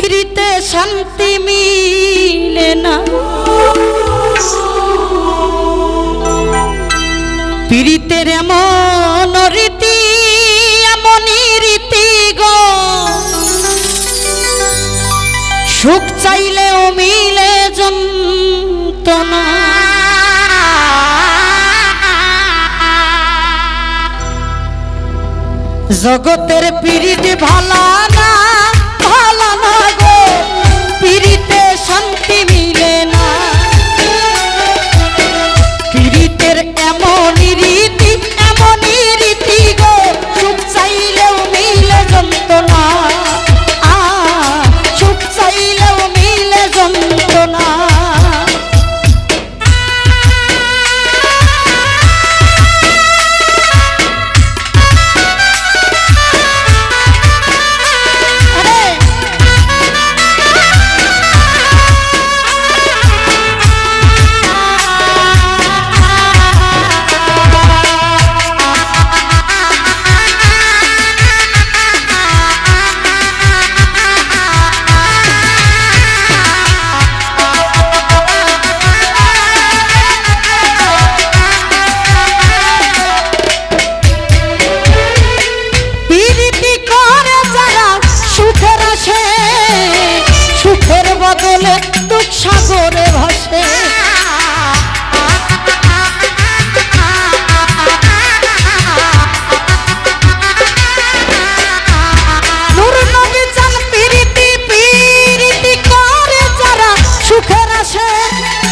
পিরিতে শান্তি মিলে না, পিরিতের এমন রীতি এমনই রীতি গো, সুখ চাইলেও মিলে যন্ত্রণা। জগতের পিরিত ভালা না, ভালা না গো, পিরিতে শান্তি মিলে না, পিরিতের এমনই রীতি এমনই রীতি গো, সুখ চাইলেও মিলে যন্ত্রণা, সুখ চাইলেও মিলে যন্ত্রণা। সুখের বদলে দুঃখ সাগরে ভাসে, নূর নবী চান পিরিতি, পিরিতি করে যারা সুখের আসে,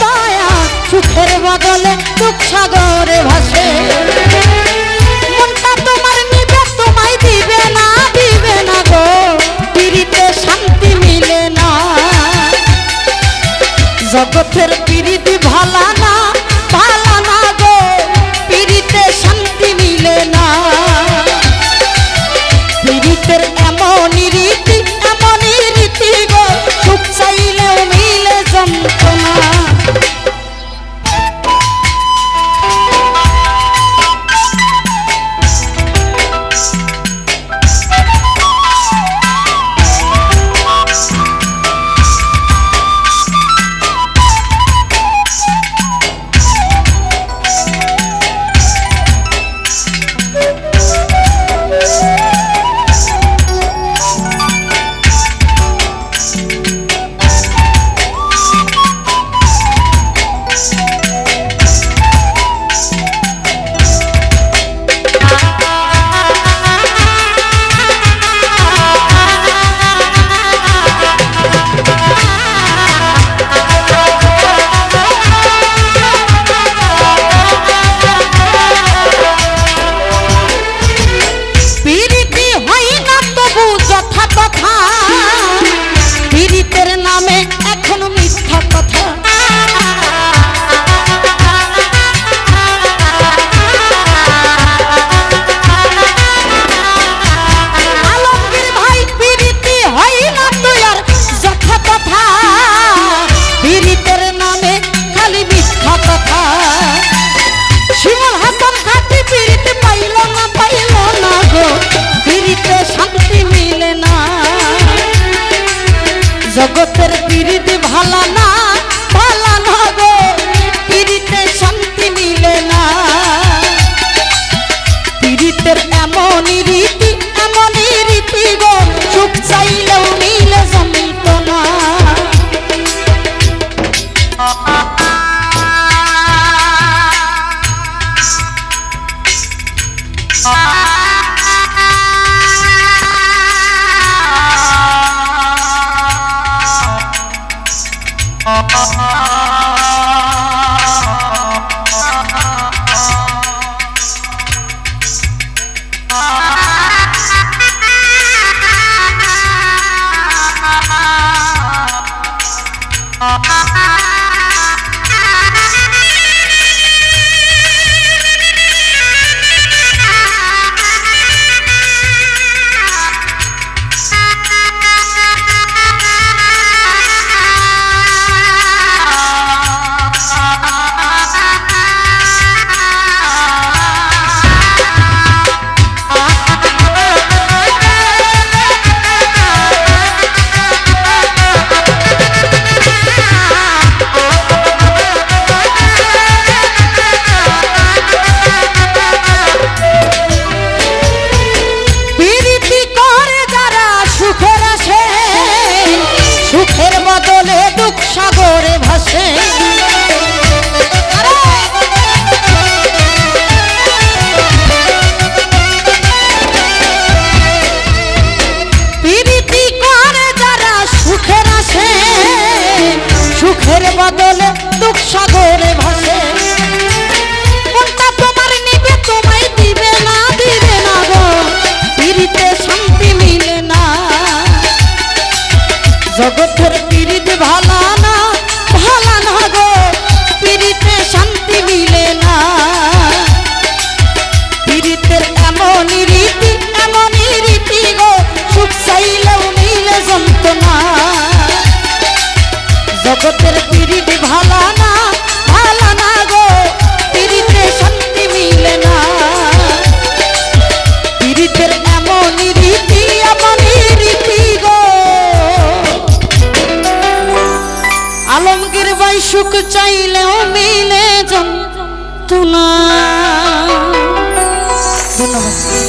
দয়া সুখের বদলে দুঃখ সাগরে ভাসে। মনটা তোমার নিবে তোমায় দিবে না, দিবে না গো, পিরিতে শান্তি মিলে না। জগতের পিরিতি ভালা না, ভালা না গো, পিরিতে শান্তি মিলে না, পিরিতের এমনই রীতি এমনই রীতি গো, সুখ চাইলেও মিলে যন্ত্রণা। পিরিতের নামে এখনো মিথ্যা কথা, আলমগীর ভাই পিরিতি হয় না তো আর যথা কথা, পিরিতের নামে খালি মিথ্যা কথা। শিমুল হাসান খাটি পিরিতি পাইল না, পাইল না গো, পিরিতে শান্তি মিলে না। জগতের পিরিতি ভালা না, ভালা না গো, পিরিতে শান্তি মিলে না, পিরিতের এমনই রীতি এমনই রীতি গো, সুখ চাইলেও মিলে যন্ত্রণা। জগতের পীড়িত ভালা না গো, পীড়িতে শান্তি মিলে না। পীড়িতের এমনই রীতি গো, সুখ চাইলেও মিলে যন্ত্রণা। জগতের পীড়িত ভালা না গো, পীড়িতে শান্তি মিলে না। পীড়িতের এমনই রীতি গো। আলমগীর ভাই সুখ চাইলেও মিলে যন্ত্রণা। ধন্যবাদ।